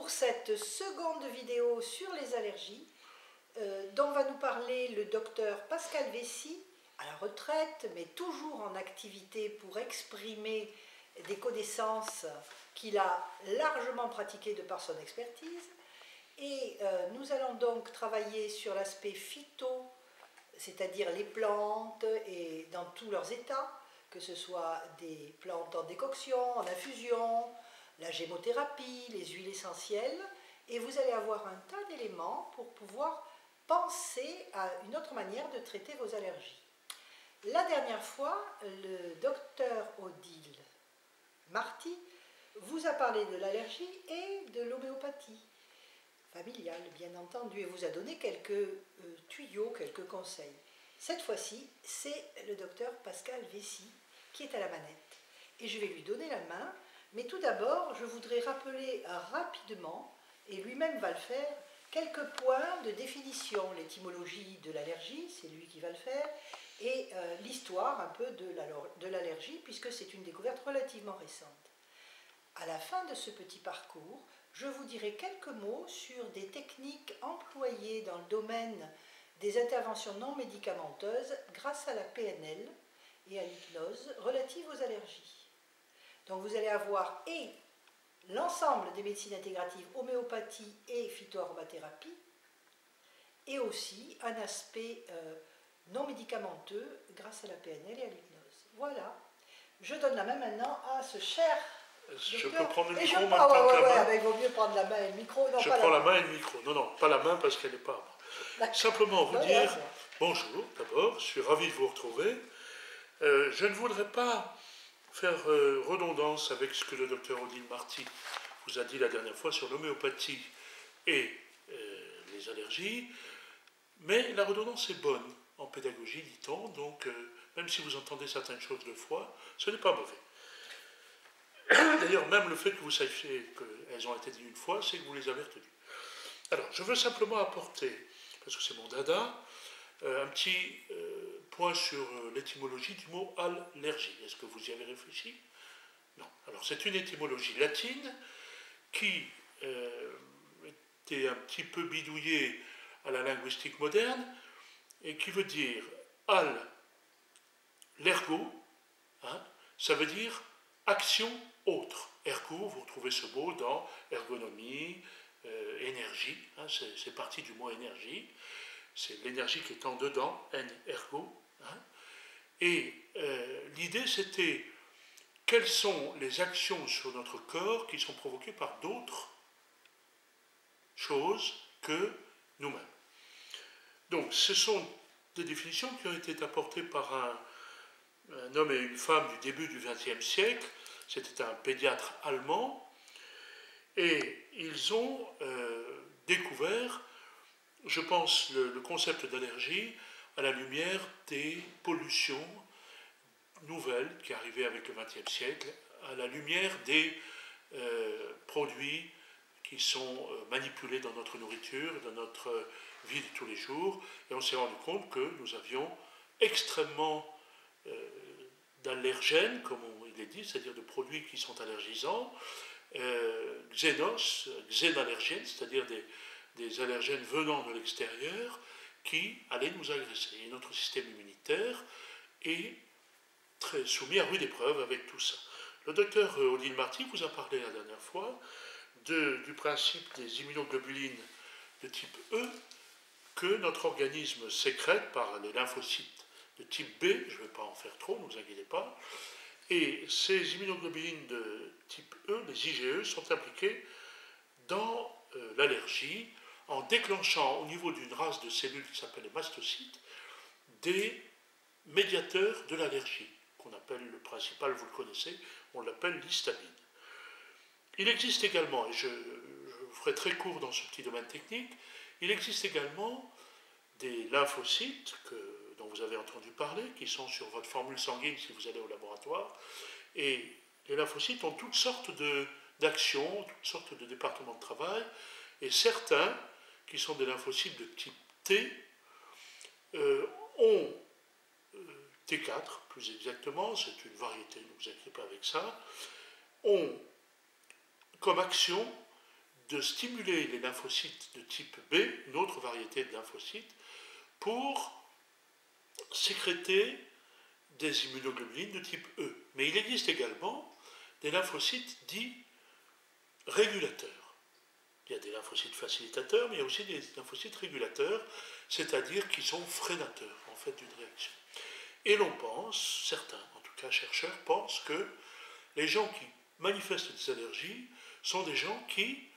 pour cette seconde vidéo sur les allergies, dont va nous parler le docteur Pascal Vessy, à la retraite, mais toujours en activité pour exprimer des connaissances qu'il a largement pratiquées de par son expertise. Et nous allons donc travailler sur l'aspect phyto, c'est-à-dire les plantes et dans tous leurs états, que ce soit des plantes en décoction, en infusion, la gémothérapie, les huiles essentielles, et vous allez avoir un tas d'éléments pour pouvoir penser à une autre manière de traiter vos allergies. La dernière fois, le docteur Odile Marty vous a parlé de l'allergie et de l'homéopathie familiale, bien entendu, et vous a donné quelques tuyaux, quelques conseils. Cette fois-ci, c'est le docteur Pascal Vessy qui est à la manette. Et je vais lui donner la main, mais tout d'abord, je voudrais rappeler rapidement, et lui-même va le faire, quelques points de définition. L'étymologie de l'allergie, c'est lui qui va le faire, et l'histoire un peu de l'allergie, puisque c'est une découverte relativement récente. À la fin de ce petit parcours, je vous dirai quelques mots sur des techniques employées dans le domaine des interventions non médicamenteuses grâce à la PNL et à l'hypnose relative aux allergies. Donc vous allez avoir et l'ensemble des médecines intégratives, homéopathie et phytoaromathérapie, et aussi un aspect non médicamenteux grâce à la PNL et à l'hypnose. Voilà, je donne la main maintenant à ce cher Je docteur. peux prendre le Et micro je, en même temps que la main. Il vaut mieux prendre la main et le micro. Non, je pas prends la la main et le micro. Non, non, pas la main parce qu'elle n'est pas à moi. Simplement vous dire bonjour d'abord, je suis ravi de vous retrouver. Je ne voudrais pas faire redondance avec ce que le docteur Odile Marty vous a dit la dernière fois sur l'homéopathie et les allergies, mais la redondance est bonne en pédagogie, dit-on, donc même si vous entendez certaines choses deux fois, ce n'est pas mauvais. D'ailleurs, même le fait que vous sachiez qu'elles ont été dites une fois, c'est que vous les avez retenues. Alors, je veux simplement apporter, parce que c'est mon dada, un petit point sur l'étymologie du mot allergie. Est-ce que vous y avez réfléchi? Non. Alors, c'est une étymologie latine qui était un petit peu bidouillée à la linguistique moderne et qui veut dire al, l'ergo, hein, ça veut dire action autre. Ergo, vous retrouvez ce mot dans ergonomie, énergie, hein, c'est parti du mot énergie, c'est l'énergie qui est en dedans, ergo. Hein, et l'idée c'était quelles sont les actions sur notre corps qui sont provoquées par d'autres choses que nous-mêmes. Donc ce sont des définitions qui ont été apportées par un homme et une femme du début du XXe siècle. C'était un pédiatre allemand, et ils ont découvert, je pense, le concept d'allergie à la lumière des pollutions nouvelles qui arrivaient avec le XXe siècle, à la lumière des produits qui sont manipulés dans notre nourriture, dans notre vie de tous les jours, et on s'est rendu compte que nous avions extrêmement d'allergènes, comme il est dit, c'est-à-dire de produits qui sont allergisants, xénallergènes, c'est-à-dire des allergènes venant de l'extérieur qui allaient nous agresser. Et notre système immunitaire est très soumis à rude épreuve avec tout ça. Le docteur Odile Marty vous a parlé la dernière fois du principe des immunoglobulines de type E que notre organisme sécrète par les lymphocytes de type B, je ne vais pas en faire trop, ne vous inquiétez pas, et ces immunoglobulines de type E, les IgE, sont impliquées dans l'allergie en déclenchant au niveau d'une race de cellules qui s'appelle les mastocytes des médiateurs de l'allergie, qu'on appelle le principal, vous le connaissez, on l'appelle l'histamine. Il existe également, et je ferai très court dans ce petit domaine technique, il existe également des lymphocytes dont vous avez entendu parler, qui sont sur votre formule sanguine si vous allez au laboratoire. Et les lymphocytes ont toutes sortes d'actions, toutes sortes de départements de travail, et certains, qui sont des lymphocytes de type T, ont T4, plus exactement, c'est une variété, ne vous inquiétez pas avec ça, ont comme action de stimuler les lymphocytes de type B, une autre variété de lymphocytes, pour sécréter des immunoglobulines de type E. Mais il existe également des lymphocytes dits régulateurs. Il y a des lymphocytes facilitateurs, mais il y a aussi des lymphocytes régulateurs, c'est-à-dire qui sont freinateurs en fait d'une réaction. Et l'on pense, certains en tout cas chercheurs, pensent que les gens qui manifestent des allergies sont des gens qui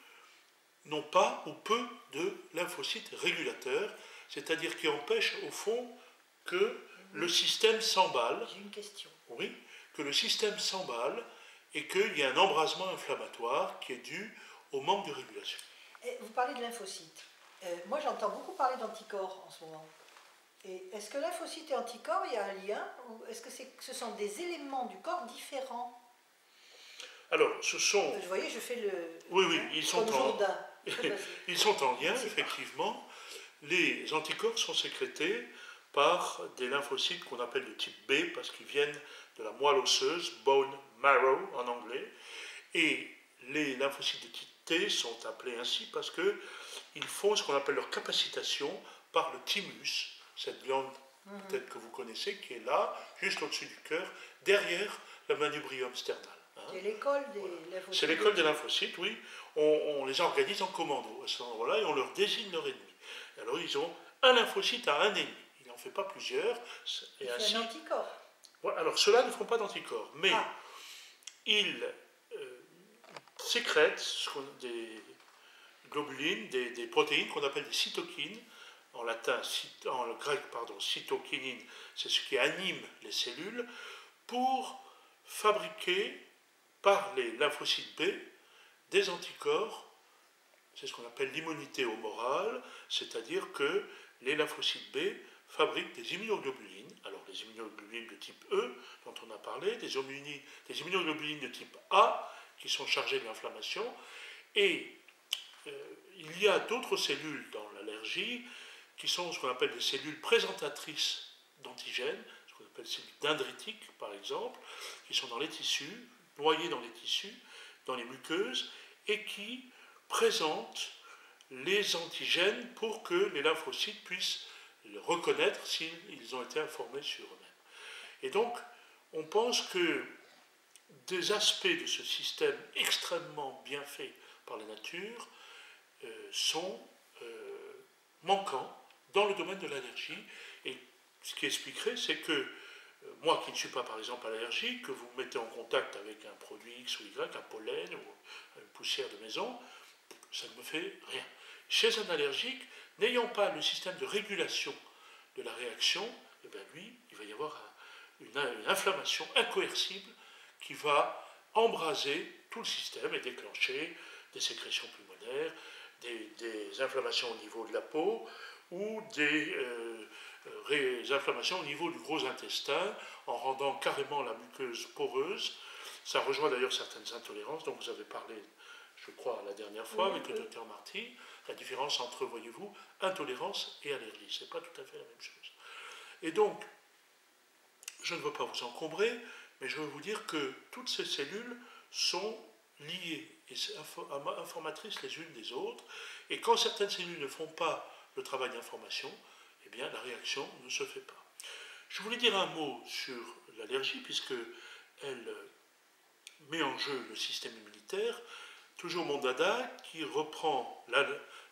n'ont pas ou peu de lymphocytes régulateurs, c'est-à-dire qui empêchent au fond que le système s'emballe. J'ai une question. Oui, que le système s'emballe et qu'il y a un embrasement inflammatoire qui est dû au manque de régulation. Et vous parlez de lymphocytes. Moi, j'entends beaucoup parler d'anticorps en ce moment. Et est-ce que lymphocytes et anticorps, il y a un lien, ou est-ce que ce sont des éléments du corps différents? Alors, ce sont... Vous voyez, je fais le... Oui, oui, ils sont ils sont en lien, C'est effectivement. Les anticorps sont sécrétés par des lymphocytes qu'on appelle de type B, parce qu'ils viennent de la moelle osseuse, bone marrow en anglais, et les lymphocytes de type T sont appelés ainsi parce qu'ils font ce qu'on appelle leur capacitation par le thymus, cette glande peut-être que vous connaissez, qui est là, juste au-dessus du cœur, derrière le manubrium sternal. C'est l'école des lymphocytes. C'est l'école des lymphocytes, oui. On les organise en commando à cet endroit-là et on leur désigne leur ennemi. Et alors ils ont un lymphocyte à un ennemi. Il n'en fait pas plusieurs. Et ainsi, un anticorps. Ouais, alors ceux-là ne font pas d'anticorps, mais ils sécrètent des globulines, des protéines qu'on appelle des cytokines. En latin, en grec, pardon, cytokinine, c'est ce qui anime les cellules, pour fabriquer par les lymphocytes B des anticorps. C'est ce qu'on appelle l'immunité humorale, c'est-à-dire que les lymphocytes B fabriquent des immunoglobulines. Alors les immunoglobulines de type E, dont on a parlé, des immunoglobulines de type A, qui sont chargées de l'inflammation, et il y a d'autres cellules dans l'allergie qui sont ce qu'on appelle des cellules présentatrices d'antigènes, ce qu'on appelle des cellules dendritiques par exemple, qui sont dans les tissus, noyées dans les tissus, dans les muqueuses, et qui présentent les antigènes pour que les lymphocytes puissent le reconnaître s'ils ont été informés sur eux-mêmes. Et donc, on pense que des aspects de ce système extrêmement bien fait par la nature sont manquants dans le domaine de l'allergie. Et ce qui expliquerait, c'est que moi qui ne suis pas par exemple allergique, que vous mettez en contact avec un produit X ou Y, un pollen ou une poussière de maison, ça ne me fait rien. Chez un allergique, n'ayant pas le système de régulation de la réaction, eh bien lui, il va y avoir une inflammation incoercible qui va embraser tout le système et déclencher des sécrétions pulmonaires, des inflammations au niveau de la peau ou des inflammations au niveau du gros intestin en rendant carrément la muqueuse poreuse. Ça rejoint d'ailleurs certaines intolérances dont vous avez parlé, je crois, la dernière fois avec le docteur Marty, la différence entre, voyez-vous, intolérance et allergie. Ce n'est pas tout à fait la même chose. Et donc, je ne veux pas vous encombrer, mais je veux vous dire que toutes ces cellules sont liées et informatrices les unes des autres, et quand certaines cellules ne font pas le travail d'information, eh bien la réaction ne se fait pas. Je voulais dire un mot sur l'allergie, puisque elle met en jeu le système immunitaire, toujours mon dada, qui reprend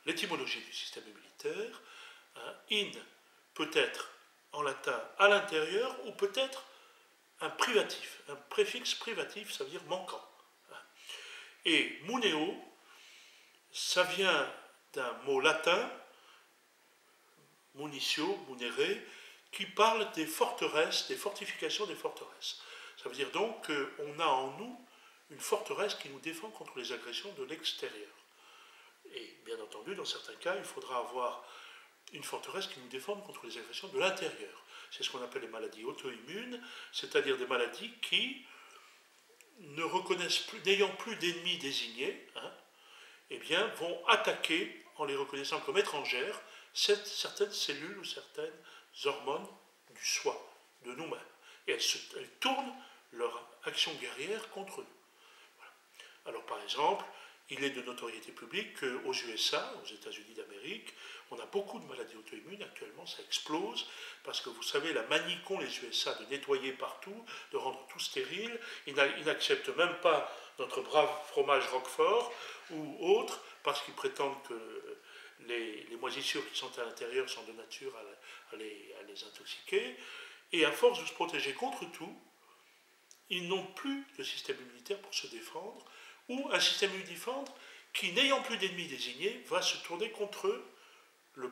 l'étymologie du système immunitaire. In peut être en latin à l'intérieur, ou peut-être un privatif, un préfixe privatif, ça veut dire manquant. Et muneo, ça vient d'un mot latin, municio, munere, qui parle des forteresses, des fortifications des forteresses. Ça veut dire donc qu'on a en nous une forteresse qui nous défend contre les agressions de l'extérieur. Et bien entendu, dans certains cas, il faudra avoir une forteresse qui nous défende contre les agressions de l'intérieur. C'est ce qu'on appelle les maladies auto-immunes, c'est-à-dire des maladies qui ne reconnaissent plus, n'ayant plus d'ennemis désignés, eh bien, vont attaquer, en les reconnaissant comme étrangères, certaines cellules ou certaines hormones du soi, de nous-mêmes. Et elles tournent leur action guerrière contre nous. Voilà. Alors, par exemple, il est de notoriété publique qu'aux USA, aux États-Unis d'Amérique, on a beaucoup de maladies auto-immunes actuellement, ça explose, parce que vous savez, la manie qu'ont les USA de nettoyer partout, de rendre tout stérile, ils n'acceptent même pas notre brave fromage Roquefort ou autre, parce qu'ils prétendent que les moisissures qui sont à l'intérieur sont de nature à les intoxiquer, et à force de se protéger contre tout, ils n'ont plus de système immunitaire pour se défendre, ou un système immunitaire qui, n'ayant plus d'ennemis désignés, va se tourner contre eux, les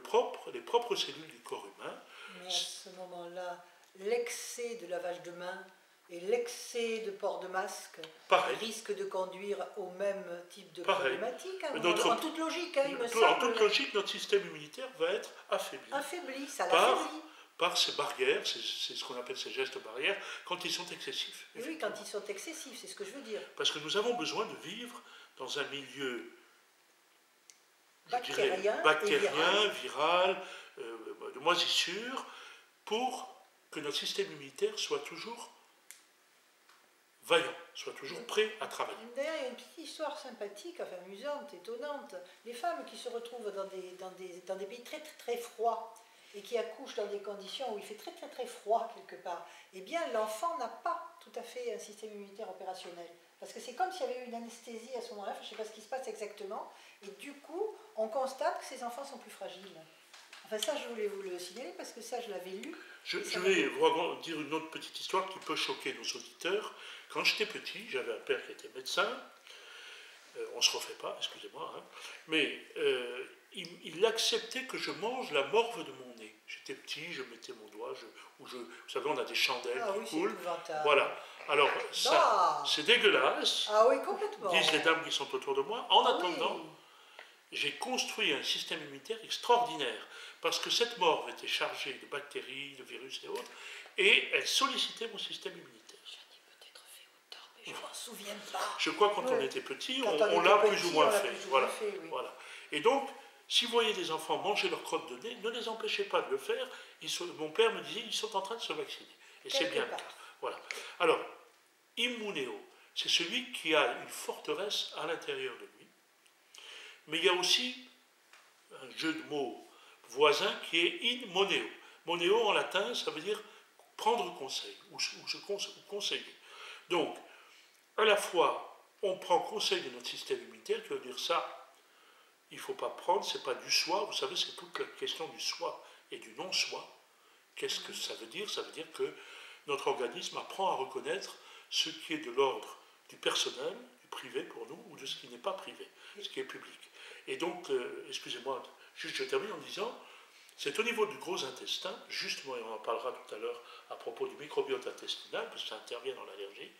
propres cellules du corps humain. Mais à ce moment-là, l'excès de lavage de mains et l'excès de port de masque risque de conduire au même type de problématique, hein, en toute logique, hein, il me semble. En toute logique, notre système immunitaire va être affaibli. Affaibli, ça l'affaiblit. Par ces barrières, c'est ce qu'on appelle ces gestes barrières, quand ils sont excessifs. Oui, quand ils sont excessifs, c'est ce que je veux dire. Parce que nous avons besoin de vivre dans un milieu bactérien, viral, de moisissure, pour que notre système immunitaire soit toujours vaillant, soit toujours prêt à travailler. D'ailleurs, il y a une petite histoire sympathique, enfin amusante, étonnante. Les femmes qui se retrouvent dans des pays très, très, très froids, et qui accouchent dans des conditions où il fait très très très froid quelque part, eh bien l'enfant n'a pas tout à fait un système immunitaire opérationnel. Parce que c'est comme s'il y avait eu une anesthésie à ce moment-là, je ne sais pas ce qui se passe exactement, et du coup, on constate que ces enfants sont plus fragiles. Enfin ça, je voulais vous le signaler, parce que ça, je l'avais lu. Je vais vous dire une autre petite histoire qui peut choquer nos auditeurs. Quand j'étais petit, j'avais un père qui était médecin, on ne se refait pas, excusez-moi, hein, mais il acceptait que je mange la morve de mon nez. J'étais petit, je mettais mon doigt, vous savez, on a des chandelles qui coulent. Voilà. Alors, ça, c'est dégueulasse, ah oui, complètement, disent les dames qui sont autour de moi. En attendant, j'ai construit un système immunitaire extraordinaire, parce que cette morve était chargée de bactéries, de virus et autres, et elle sollicitait mon système immunitaire. Je ne m'en souviens pas. Je crois que quand on était petit, on l'a plus ou moins fait. Voilà. Voilà. Et donc, si vous voyez des enfants manger leur crotte de nez, ne les empêchez pas de le faire. Mon père me disait, ils sont en train de se vacciner. Et c'est bien le cas. Voilà. Alors, immunéo, c'est celui qui a une forteresse à l'intérieur de lui. Mais il y a aussi un jeu de mots voisin qui est in moneo. Moneo en latin, ça veut dire prendre conseil ou conseiller. Donc, à la fois, on prend conseil de notre système immunitaire qui veut dire ça, il ne faut pas prendre, ce n'est pas du soi. Vous savez, c'est toute la question du soi et du non-soi. Qu'est-ce que ça veut dire? Ça veut dire que notre organisme apprend à reconnaître ce qui est de l'ordre du personnel, du privé pour nous, ou de ce qui n'est pas privé, ce qui est public. Et donc, excusez-moi, juste je termine en disant, c'est au niveau du gros intestin, justement, et on en parlera tout à l'heure à propos du microbiote intestinal, parce que ça intervient dans l'allergie,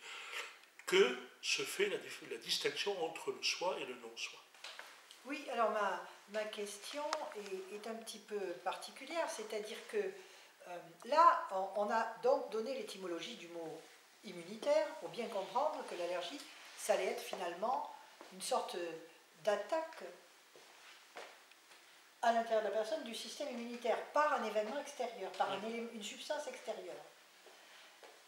que se fait la distinction entre le soi et le non-soi. Oui, alors ma question est un petit peu particulière, c'est-à-dire que là, on a donc donné l'étymologie du mot immunitaire pour bien comprendre que l'allergie, ça allait être finalement une sorte d'attaque à l'intérieur de la personne du système immunitaire par un événement extérieur, par une substance extérieure.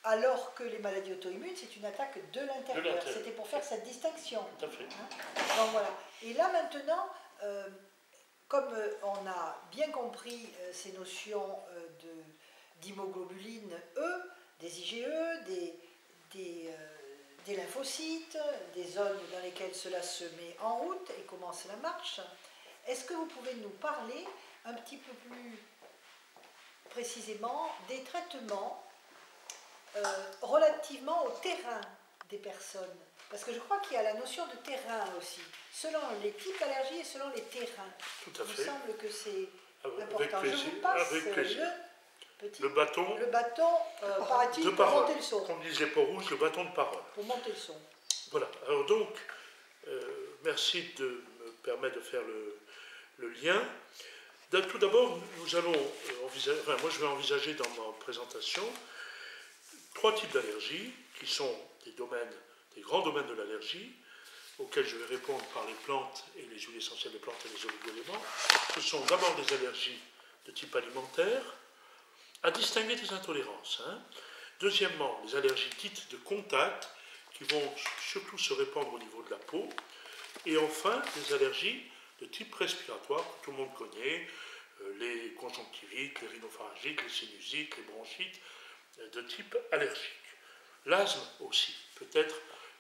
Alors que les maladies auto-immunes, c'est une attaque de l'intérieur. C'était pour faire cette distinction. Tout à fait. Donc voilà. Et là maintenant, comme on a bien compris ces notions d'hémoglobuline E, des IgE, des lymphocytes, des zones dans lesquelles cela se met en route et comment cela marche, est-ce que vous pouvez nous parler un petit peu plus précisément des traitements relativement au terrain des personnes? Parce que je crois qu'il y a la notion de terrain aussi, selon les types d'allergies et selon les terrains. Tout à fait. Il me semble que c'est important. Avec plaisir, je vous passe le bâton, paraît-il, pour monter le son. Comme disait Port-Rouge, le bâton de parole. Pour monter le son. Voilà. Alors donc, merci de me permettre de faire le lien. Tout d'abord, nous allons moi je vais envisager dans ma présentation 3 types d'allergies qui sont des grands domaines de l'allergie, auxquels je vais répondre par les plantes et les huiles essentielles des plantes et les oligo-éléments. Ce sont d'abord des allergies de type alimentaire, à distinguer des intolérances. Deuxièmement, les allergies dites de contact, qui vont surtout se répandre au niveau de la peau. Et enfin, des allergies de type respiratoire que tout le monde connaît, les conjonctivites, les rhinopharyngites, les sinusites, les bronchites, de type allergique. L'asthme aussi peut être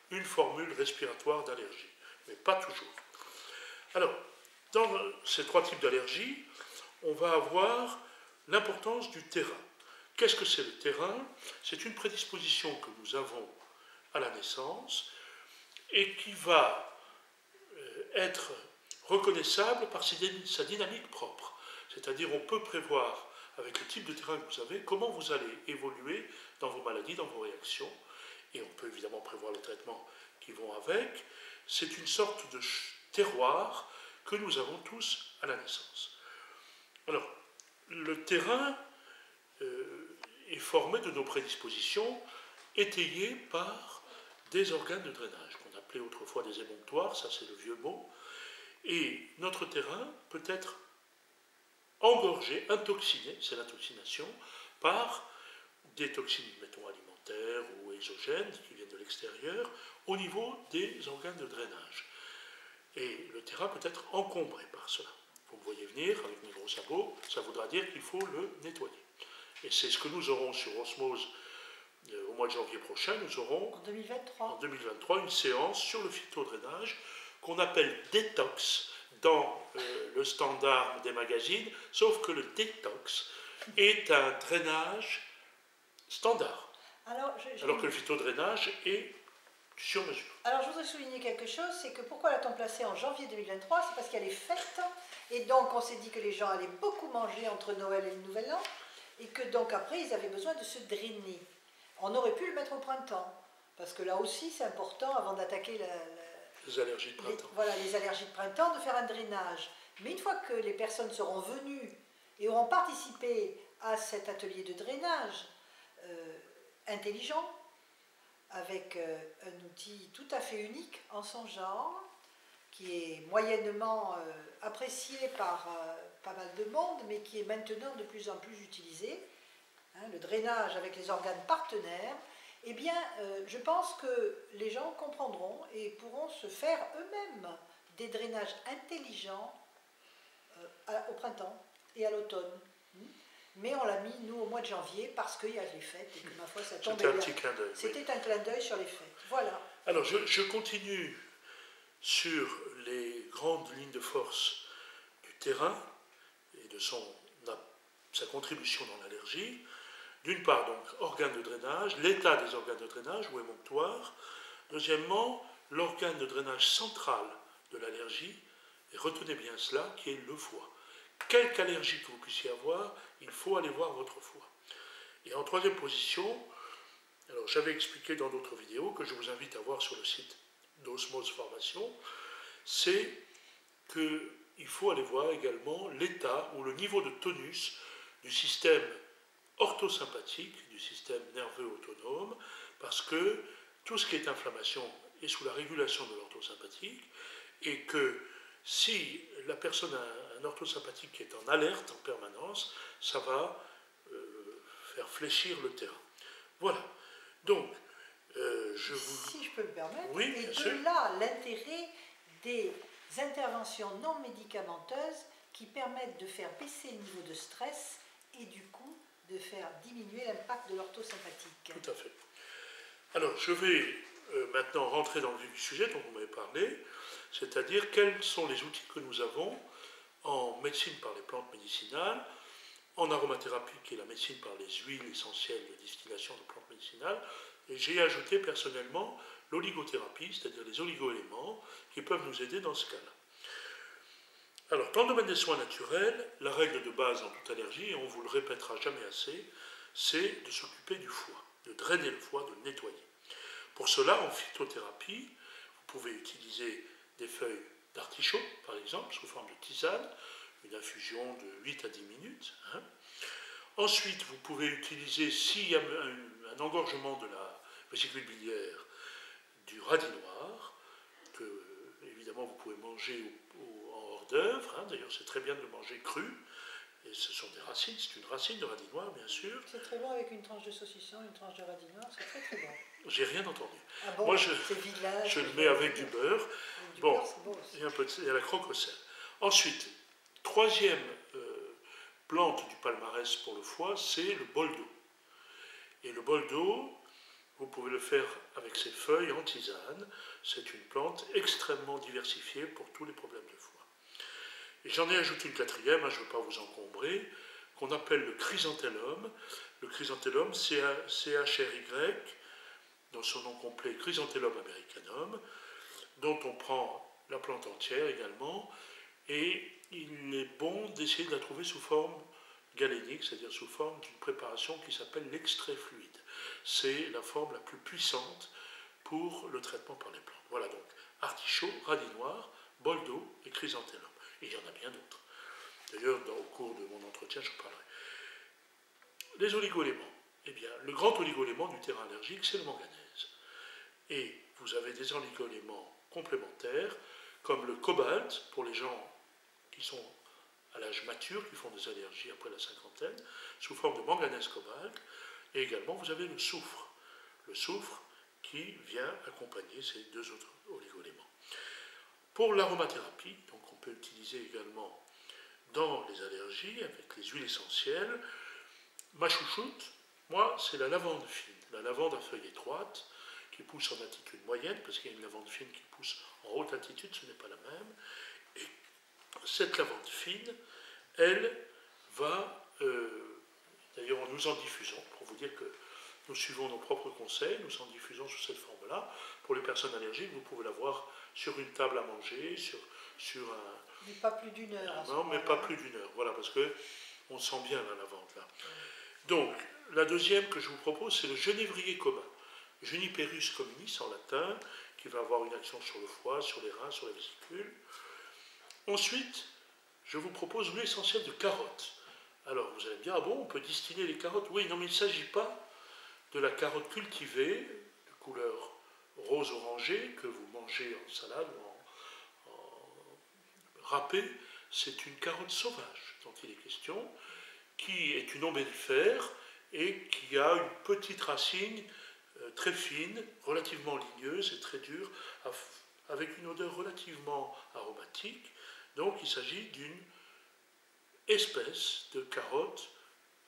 une formule respiratoire d'allergie, mais pas toujours. Alors, dans ces trois types d'allergies, on va avoir l'importance du terrain. Qu'est-ce que c'est le terrain? C'est une prédisposition que nous avons à la naissance et qui va être reconnaissable par sa dynamique propre. C'est-à-dire on peut prévoir, avec le type de terrain que vous avez, comment vous allez évoluer dans vos maladies, dans vos réactions, et on peut évidemment prévoir les traitements qui vont avec. C'est une sorte de terroir que nous avons tous à la naissance. Alors, le terrain est formé de nos prédispositions étayées par des organes de drainage, qu'on appelait autrefois des émonctoires, ça c'est le vieux mot, et notre terrain peut être engorgé, intoxiné, c'est l'intoxination, par des toxines, mettons, alimentaires ou exogènes qui viennent de l'extérieur, au niveau des organes de drainage. Et le terrain peut être encombré par cela. Vous me voyez venir avec mes gros sabots, ça voudra dire qu'il faut le nettoyer. Et c'est ce que nous aurons sur Osmose au mois de janvier prochain. Nous aurons en 2023 une séance sur le phytodrainage qu'on appelle détox dans le standard des magazines, sauf que le détox est un drainage standard, alors que le phytodrainage est sur mesure. Alors je voudrais souligner quelque chose, c'est que pourquoi l'a-t-on placé en janvier 2023? C'est parce qu'il y a les fêtes, et donc on s'est dit que les gens allaient beaucoup manger entre Noël et le Nouvel An, et que donc après ils avaient besoin de se drainer. On aurait pu le mettre au printemps, parce que là aussi c'est important avant d'attaquer les allergies de printemps. Voilà, les allergies de printemps, de faire un drainage. Mais une fois que les personnes seront venues et auront participé à cet atelier de drainage intelligent, avec un outil tout à fait unique en son genre, qui est moyennement apprécié par pas mal de monde, mais qui est maintenant de plus en plus utilisé, hein, le drainage avec les organes partenaires, eh bien, je pense que les gens comprendront et pourront se faire eux-mêmes des drainages intelligents au printemps et à l'automne. Mais on l'a mis, nous, au mois de janvier, parce qu'il y a les fêtes et que, ma foi, ça tombait bien. C'était un petit clin d'œil. C'était un clin d'œil sur les fêtes. Voilà. Alors, je continue sur les grandes lignes de force du terrain et de sa contribution dans l'allergie. D'une part, donc, organes de drainage, l'état des organes de drainage ou émonctoires. Deuxièmement, l'organe de drainage central de l'allergie, et retenez bien cela, qui est le foie. Quelque allergie que vous puissiez avoir, il faut aller voir votre foie. Et en troisième position, alors j'avais expliqué dans d'autres vidéos que je vous invite à voir sur le site d'Osmose Formation, c'est qu'il faut aller voir également l'état ou le niveau de tonus du système orthosympathique, du système nerveux autonome, parce que tout ce qui est inflammation est sous la régulation de l'orthosympathique, et que si la personne a un orthosympathique qui est en alerte en permanence, ça va faire fléchir le terrain. Voilà. Donc, Si je peux me permettre, oui, et de sûr. là l'intérêt des interventions non médicamenteuses qui permettent de faire baisser le niveau de stress et du coup de faire diminuer l'impact de l'orthosympathique. Tout à fait. Alors, je vais maintenant rentrer dans le vif du sujet dont vous m'avez parlé, c'est-à-dire quels sont les outils que nous avons en médecine par les plantes médicinales, en aromathérapie qui est la médecine par les huiles essentielles de distillation de plantes médicinales, et j'ai ajouté personnellement l'oligothérapie, c'est-à-dire les oligoéléments qui peuvent nous aider dans ce cas-là. Alors, dans le domaine des soins naturels, la règle de base dans toute allergie, et on ne vous le répétera jamais assez, c'est de s'occuper du foie, de drainer le foie, de le nettoyer. Pour cela, en phytothérapie, vous pouvez utiliser des feuilles d'artichaut, par exemple, sous forme de tisane, une infusion de 8 à 10 minutes. Hein. Ensuite, vous pouvez utiliser, s'il y a un engorgement de la vésicule biliaire, du radis noir, que évidemment vous pouvez manger en hors d'œuvre. Hein. D'ailleurs, c'est très bien de le manger cru. Et ce sont des racines, c'est une racine de radis noir, bien sûr. C'est très bon avec une tranche de saucisson, une tranche de radis noir, c'est très très bon. J'ai rien entendu. Ah bon, moi, je le mets avec du beurre. Bon, cœur, c'est beau aussi. il y a la croque au sel. Ensuite, troisième plante du palmarès pour le foie, c'est le bol d'eau. Et le bol d'eau, vous pouvez le faire avec ses feuilles en tisane. C'est une plante extrêmement diversifiée pour tous les problèmes de foie. Et j'en ai ajouté une quatrième, je ne veux pas vous encombrer, qu'on appelle le chrysanthellum. Le chrysanthellum, C-H-R-Y, dans son nom complet, Chrysanthellum americanum, dont on prend la plante entière également, et il est bon d'essayer de la trouver sous forme galénique, c'est-à-dire sous forme d'une préparation qui s'appelle l'extrait fluide. C'est la forme la plus puissante pour le traitement par les plantes. Voilà donc artichaut, radis noir, bol d'eau et chrysanthellum. Et il y en a bien d'autres. D'ailleurs, au cours de mon entretien, j'en parlerai. Les oligoéléments. Eh bien, le grand oligoélément du terrain allergique, c'est le manganèse. Et vous avez des oligoéléments complémentaires, comme le cobalt, pour les gens qui sont à l'âge mature, qui font des allergies après la cinquantaine, sous forme de manganèse cobalt. Et également, vous avez le soufre. Le soufre qui vient accompagner ces deux autres oligoéléments. Pour l'aromathérapie, donc on peut utiliser également dans les allergies avec les huiles essentielles. Ma chouchoute, moi, c'est la lavande fine, la lavande à feuilles étroites qui pousse en altitude moyenne, parce qu'il y a une lavande fine qui pousse en haute altitude, ce n'est pas la même. Et cette lavande fine, elle va, d'ailleurs nous en diffusons, pour vous dire que nous suivons nos propres conseils, nous en diffusons sous cette forme-là. Pour les personnes allergiques, vous pouvez l'avoir sur une table à manger, sur un... Mais pas plus d'une heure. Non, mais pas plus d'une heure, voilà, parce qu'on sent bien la lavande là. Donc, la deuxième que je vous propose, c'est le genévrier commun. Juniperus communis en latin, qui va avoir une action sur le foie, sur les reins, sur la vésicule. Ensuite, je vous propose l'huile essentielle de carotte. Alors, vous allez me dire, ah bon, on peut distiller les carottes? Oui, non, mais il ne s'agit pas de la carotte cultivée, de couleur rose-orangée, que vous mangez en salade ou en râpé. C'est une carotte sauvage dont il est question, qui est une ombellifère et qui a une petite racine très fine, relativement ligneuse et très dure, avec une odeur relativement aromatique. Donc il s'agit d'une espèce de carotte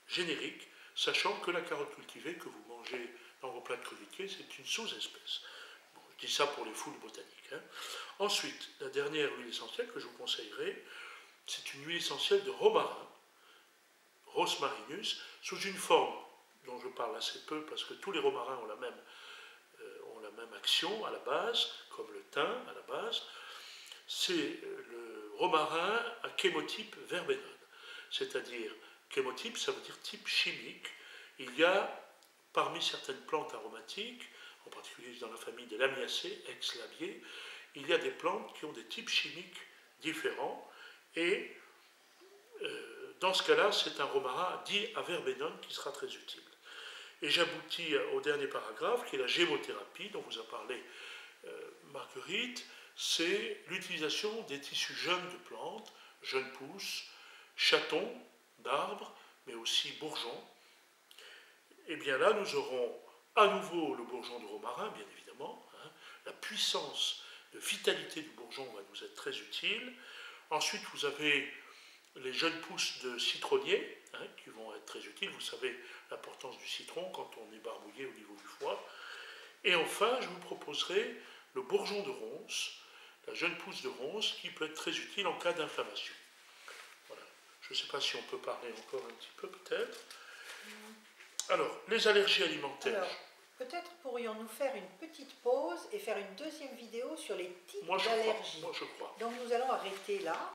générique, sachant que la carotte cultivée que vous mangez dans vos plats de crudités, c'est une sous-espèce. Bon, je dis ça pour les foules botaniques. Hein. Ensuite, la dernière huile essentielle que je vous conseillerais, c'est une huile essentielle de romarin, Rosmarinus, sous une forme dont je parle assez peu parce que tous les romarins ont la même action à la base, comme le thym à la base. C'est le romarin à chémotype verbenone. C'est-à-dire, chémotype, ça veut dire type chimique. Il y a, parmi certaines plantes aromatiques, en particulier dans la famille des lamiacées, ex-labiées, il y a des plantes qui ont des types chimiques différents et dans ce cas-là, c'est un romarin dit à verbenone qui sera très utile. Et j'aboutis au dernier paragraphe, qui est la gémothérapie, dont vous a parlé Marguerite. C'est l'utilisation des tissus jeunes de plantes, jeunes pousses, chatons d'arbres, mais aussi bourgeons. Et bien là, nous aurons à nouveau le bourgeon de romarin, bien évidemment. Hein. La puissance de vitalité du bourgeon va nous être très utile. Ensuite, vous avez les jeunes pousses de citronnier, hein, qui vont être très utiles. Vous savez l'importance du citron quand on est barbouillé au niveau du foie. Et enfin, je vous proposerai le bourgeon de ronce, la jeune pousse de ronce, qui peut être très utile en cas d'inflammation. Voilà. Je ne sais pas si on peut parler encore un petit peu, peut-être. Alors, les allergies alimentaires. Alors, peut-être pourrions-nous faire une petite pause et faire une deuxième vidéo sur les types d'allergies. Moi, je crois. Donc, nous allons arrêter là.